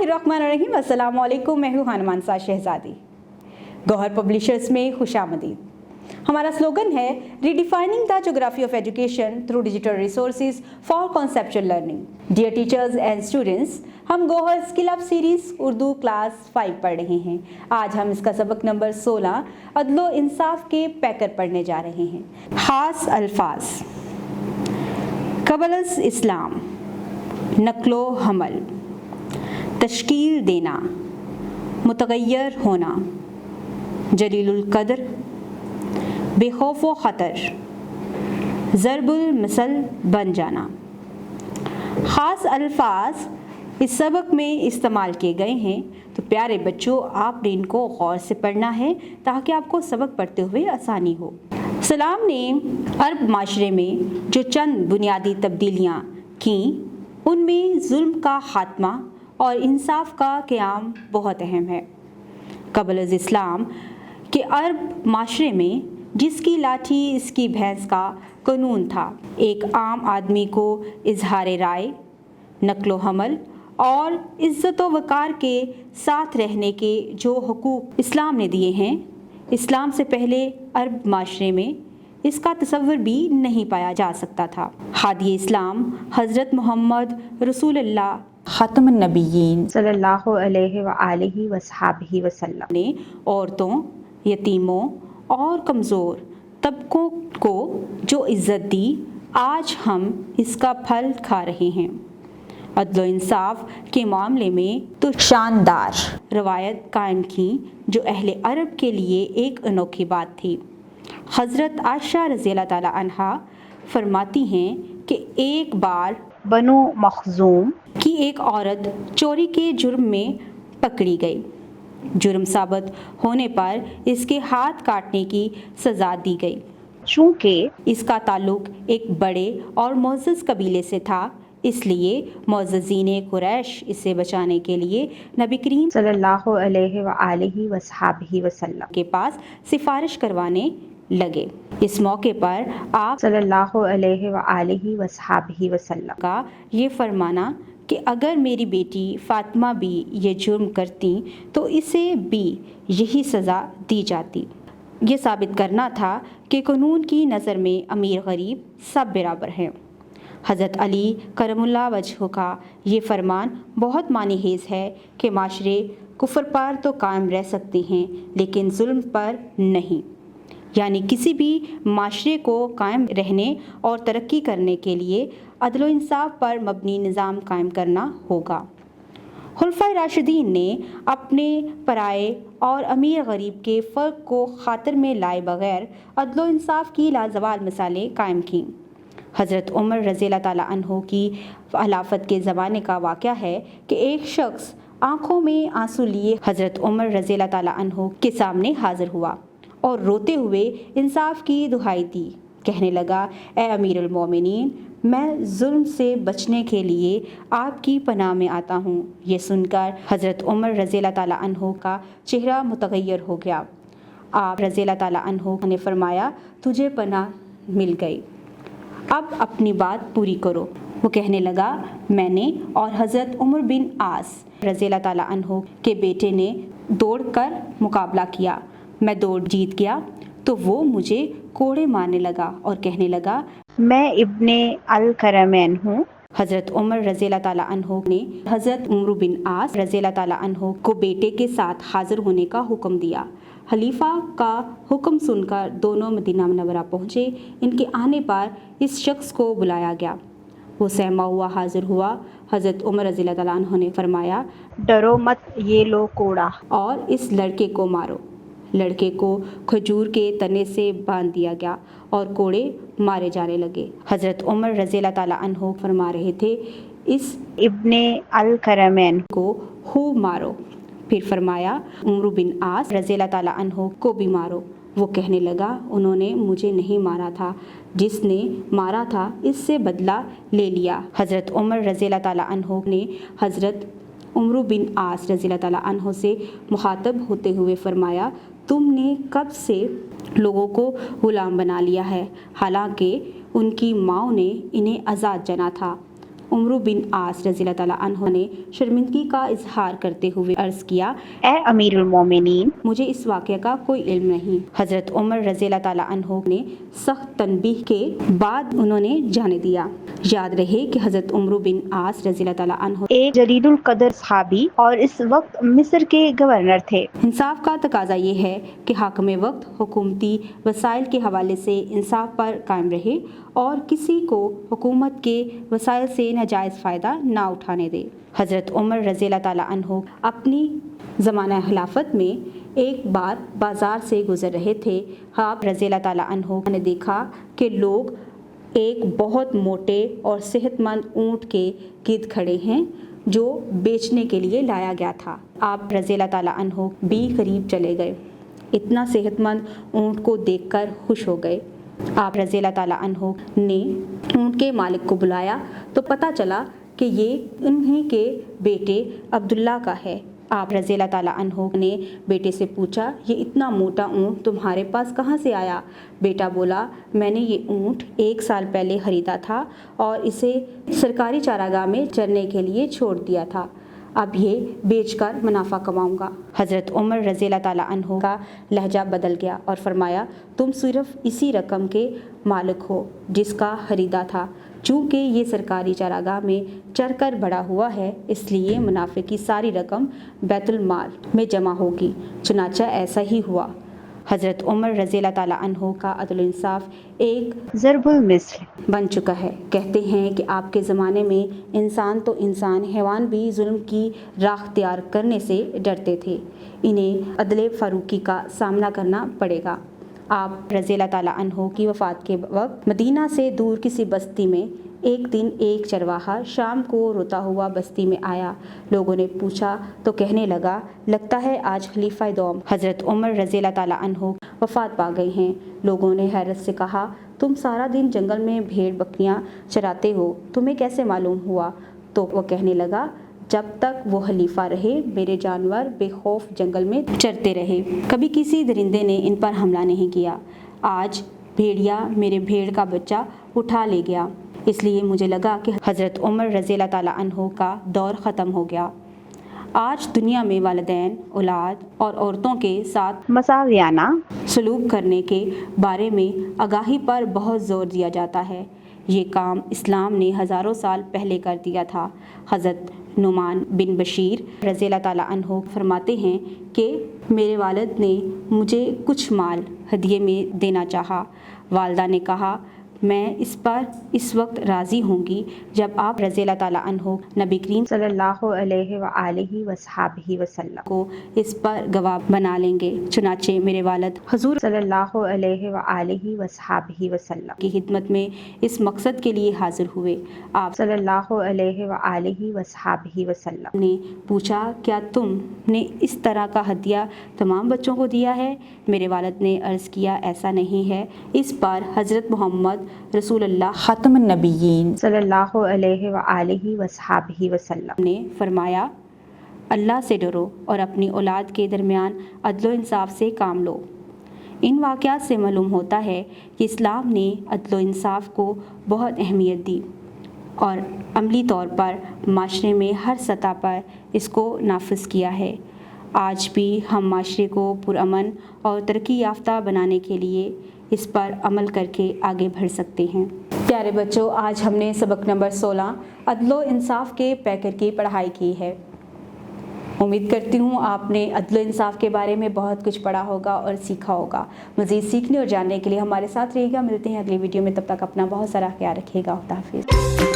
बिस्मिल्लाहिर्रहमानिर्रहीम। अस्सलाम वालेकुम। मैं हूँ हनुमानसा शहजादी। गौहर पब्लिशर्स में खुशामदीद। हमारा स्लोगन है redefining the geography of education through digital resources for conceptual learning. Dear teachers and students, हम Gauhar skill up series Urdu class 5 पढ़ रहे हैं। आज हम इसका सबक नंबर 16 अदलो इंसाफ के पैकर पढ़ने जा रहे हैं। खास अल्फाज: क़ब्ल इस्लाम, नक्लो हमल, तश्कील देना, मुतगय्यर होना, जलीलुल कद्र, बेखौफ व ख़तर, ज़रबुल मिसल बन जाना। ख़ास अल्फाज इस सबक में इस्तेमाल किए गए हैं, तो प्यारे बच्चों आपने इनको गौर से पढ़ना है ताकि आपको सबक पढ़ते हुए आसानी हो। सलाम ने अरब माशरे में जो चंद बुनियादी तब्दीलियाँ की, उनमें जुल्म का खात्मा और इंसाफ का क़याम बहुत अहम है। क़ब्ल इस्लाम के अरब माशरे में जिसकी लाठी इसकी भैंस का कानून था, एक आम आदमी को इजहार राय, नक्लो हमल और इज़्ज़त व वक़ार के साथ रहने के जो हुकूक इस्लाम ने दिए हैं, इस्लाम से पहले अरब माशरे में इसका तसव्वुर भी नहीं पाया जा सकता था। हादी इस्लाम हज़रत मोहम्मद रसूलुल्लाह ख़ातमुन नबिय्यीन सल्लल्लाहु अलैहि व आलिहि वसहबिहि वसल्लम ने औरतों, यतीमों और कमज़ोर तबकों को जो इज़्ज़त दी, आज हम इसका फल खा रहे हैं। अदल इंसाफ के मामले में तो शानदार रवायत कायम की जो अहले अरब के लिए एक अनोखी बात थी। हज़रत आयशा रज़ियल्लाहु ताला अन्हा फरमाती हैं कि एक बार बनो मखज़ूम की एक औरत चोरी के जुर्म में पकड़ी गई। जुर्म साबित होने पर इसके हाथ काटने की सज़ा दी गई। चूँकि इसका ताल्लुक एक बड़े और मुअज़्ज़ज़ कबीले से था, इसलिए मुअज़्ज़ज़ीने कुरैश इसे बचाने के लिए नबी करीम सल्लल्लाहु अलैहि व आलिहि वसहबिहि वसल्लम के पास सिफारिश करवाने लगे। इस मौके पर आप सल्लल्लाहु अलैहि व आलिहि वसहबिहि वसल्लम का ये फरमाना कि अगर मेरी बेटी फ़ातिमा भी ये जुर्म करती तो इसे भी यही सज़ा दी जाती। ये साबित करना था कि कानून की नज़र में अमीर गरीब सब बराबर हैं। हज़रत अली करमुल्लाह वजह का ये फरमान बहुत मानीखेज़ है कि माशरे कुफ्र पर तो कायम रह सकते हैं लेकिन जुल्म पर नहीं। यानी किसी भी माशरे को कायम रहने और तरक्की करने के लिए अदल व इंसाफ पर मबनी निज़ाम कायम करना होगा। खुलफाए राशिदीन ने अपने पराए और अमीर गरीब के फ़र्क को खातिर में लाए बगैर अदल व इंसाफ की लाजवाल मिसालें कायम की। हज़रत उमर रज़ियल्लाहु ताला अन्हु की खिलाफत के ज़माने का वाक़या है कि एक शख्स आँखों में आंसू लिए हज़रत उमर रज़ियल्लाहु ताला अन्हु के सामने हाज़िर हुआ और रोते हुए इंसाफ की दुहाई दी। कहने लगा, ए अमीरुल मोमिनीन, मैं जुल्म से बचने के लिए आपकी पनाह में आता हूँ। ये सुनकर हज़रत उमर रज़ियल्लाहु ताला अन्हु का चेहरा मुतगय्यर हो गया। आप रज़ियल्लाहु ताला अन्हु ने फरमाया, तुझे पनाह मिल गई, अब अपनी बात पूरी करो। वो कहने लगा, मैंने और हज़रत उमर बिन आस रज़ियल्लाहु ताला अन्हु के बेटे ने दौड़कर मुकाबला किया। मैं दौड़ जीत गया तो वो मुझे कोड़े मारने लगा और कहने लगा, मैं इब्ने अल करमैन हूँ। हज़रत उमर रज़ियल्लाहु ताला अन्हु ने हज़रत उमर बिन आस रज़ियल्लाहु ताला अन्हु को बेटे के साथ हाज़िर होने का हुक्म दिया। खलीफा का हुक्म सुनकर दोनों मदीना मुनव्वरा पहुँचे। इनके आने पर इस शख्स को बुलाया गया। वो सहमा हुआ हाज़िर हुआ। हज़रत उमर रज़ियल्लाहु ताला अन्हु ने फरमाया, डरो मत, ये लो कोड़ा और इस लड़के को मारो। लड़के को खजूर के तने से बांध दिया गया और कोड़े मारे जाने लगे। हज़रत उमर रज़ियल्लाहु ताला अन्हु फरमा रहे थे, इस इब्ने अल करमैन को खूब मारो। फिर फरमाया, उमर बिन आस रज़ियल्लाहु ताला अन्हु को भी मारो। वो कहने लगा, उन्होंने मुझे नहीं मारा था, जिसने मारा था इससे बदला ले लिया। हज़रत उमर रज़ियल्लाहु ताला अन्हु ने हज़रत उमर बिन आस रज़ियल्लाहु ताला अन्हु से मुखातब होते हुए फरमाया, तुमने कब से लोगों को गुलाम बना लिया है, हालांकि उनकी माँ ने इन्हें आज़ाद जना था। عمرو بن عاص رضی اللہ تعالیٰ عنہ نے شرمندگی کا اظہار کرتے ہوئے عرض کیا، اے امیر المومنین، مجھے اس واقعہ کا کوئی علم نہیں۔ حضرت عمر رضی اللہ تعالیٰ عنہ نے سخت تنبیہ کے بعد انہوں نے جانے دیا۔ یاد رہے کہ حضرت عمرو بن عاص رضی اللہ تعالیٰ عنہ ایک جلیل القدر صحابی اور اس وقت مصر کے گورنر تھے۔ انصاف کا تقاضا یہ ہے کہ حاکم وقت حکومتی وسائل کے حوالے سے انصاف پر قائم رہے اور کسی کو حکومت کے وسائل سے ناجائز فائدہ نہ اٹھانے دے۔ حضرت عمر رضی اللہ تعالیٰ عنہ اپنی زمانہ خلافت میں ایک بار بازار سے گزر رہے تھے۔ آپ رضی اللہ تعالیٰ عنہ نے دیکھا کہ لوگ ایک بہت موٹے اور صحت مند اونٹ کے گرد کھڑے ہیں جو بیچنے کے لیے لایا گیا تھا۔ آپ رضی اللہ تعالیٰ عنہ بھی قریب چلے گئے، اتنا صحت مند اونٹ کو دیکھ کر خوش ہو گئے۔ آپ رضی اللہ تعالیٰ عنہ نے اونٹ کے مالک کو بلایا تو پتہ چلا کہ یہ انہی کے بیٹے عبداللہ کا ہے۔ آپ رضی اللہ تعالیٰ عنہ نے بیٹے سے پوچھا، یہ اتنا موٹا اونٹ تمہارے پاس کہاں سے آیا؟ بیٹا بولا، میں نے یہ اونٹ 1 سال پہلے خریدا تھا اور اسے سرکاری چراگاہ میں چرنے کے لیے چھوڑ دیا تھا، اب یہ بیچ کر منافع کماؤں گا۔ حضرت عمر رضی اللہ تعالیٰ عنہ کا لہجہ بدل گیا اور فرمایا، تم صرف اسی رقم کے مالک ہو جس کا خریدا تھا، چونکہ یہ سرکاری چراگاہ میں چر کر بڑا ہوا ہے اس لیے منافع کی ساری رقم بیت المال میں جمع ہوگی۔ چنانچہ ایسا ہی ہوا۔ حضرت عمر رضی اللہ تعالیٰ عنہ کا عدل و انصاف ایک ضرب المثل بن چکا ہے۔ کہتے ہیں کہ آپ کے زمانے میں انسان تو انسان، حیوان بھی ظلم کی راہ اختیار کرنے سے ڈرتے تھے، انہیں عدل فاروقی کا سامنا کرنا پڑے گا۔ آپ رضی اللہ تعالیٰ عنہ کی وفات کے وقت مدینہ سے دور کسی بستی میں ایک دن ایک چرواہا شام کو روتا ہوا بستی میں آیا۔ لوگوں نے پوچھا تو کہنے لگا، لگتا ہے آج خلیفہ دوم حضرت عمر رضی اللہ تعالیٰ عنہ وفات پا گئے ہیں۔ لوگوں نے حیرت سے کہا، تم سارا دن جنگل میں بھیڑ بکریاں چراتے ہو، تمہیں کیسے معلوم ہوا؟ تو وہ کہنے لگا، جب تک وہ خلیفہ رہے میرے جانور بے خوف جنگل میں چرتے رہے، کبھی کسی درندے نے ان پر حملہ نہیں کیا۔ آج بھیڑیا میرے بھیڑ کا بچہ اٹھا لے گیا، اس لیے مجھے لگا کہ حضرت عمر رضی اللہ تعالیٰ عنہ کا دور ختم ہو گیا۔ آج دنیا میں والدین، اولاد اور عورتوں کے ساتھ مساویانہ سلوک کرنے کے بارے میں آگاہی پر بہت زور دیا جاتا ہے۔ یہ کام اسلام نے ہزاروں سال پہلے کر دیا تھا۔ حضرت نعمان بن بشیر رضی اللہ تعالیٰ عنہ فرماتے ہیں کہ میرے والد نے مجھے کچھ مال ہدیے میں دینا چاہا۔ والدہ نے کہا، میں اس پر اس وقت راضی ہوں گی جب آپ رضی اللہ تعالیٰ عنہ نبی کریم صلی اللہ علیہ وآلہ وصحبہ وسلم کو اس پر گواہ بنا لیں گے۔ چنانچہ میرے والد حضور صلی اللہ علیہ وآلہ وصحبہ وسلم کی خدمت میں اس مقصد کے لیے حاضر ہوئے۔ آپ صلی اللہ علیہ وآلہ وصحبہ وسلم نے پوچھا، کیا تم نے اس طرح کا ہدیہ تمام بچوں کو دیا ہے؟ میرے والد نے عرض کیا، ایسا نہیں ہے۔ اس پر حضرت محمد رسول اللہ خاتم النبیین صلی اللہ علیہ وآلہ وصحبہ وسلم نے فرمایا، اللہ سے ڈرو اور اپنی اولاد کے درمیان عدل و انصاف سے کام لو۔ ان واقعات سے معلوم ہوتا ہے کہ اسلام نے عدل و انصاف کو بہت اہمیت دی اور عملی طور پر معاشرے میں ہر سطح پر اس کو نافذ کیا ہے۔ آج بھی ہم معاشرے کو پرامن اور ترقی یافتہ بنانے کے لیے اس پر عمل کر کے آگے بڑھ سکتے ہیں۔ پیارے بچوں، آج ہم نے سبق نمبر 16 عدل و انصاف کے پیکر کی پڑھائی کی ہے۔ امید کرتی ہوں آپ نے عدل و انصاف کے بارے میں بہت کچھ پڑھا ہوگا اور سیکھا ہوگا۔ مزید سیکھنے اور جاننے کے لیے ہمارے ساتھ رہیے گا۔ ملتے ہیں اگلی ویڈیو میں، تب تک اپنا بہت سارا خیال رکھیے گا۔ خدا حافظ۔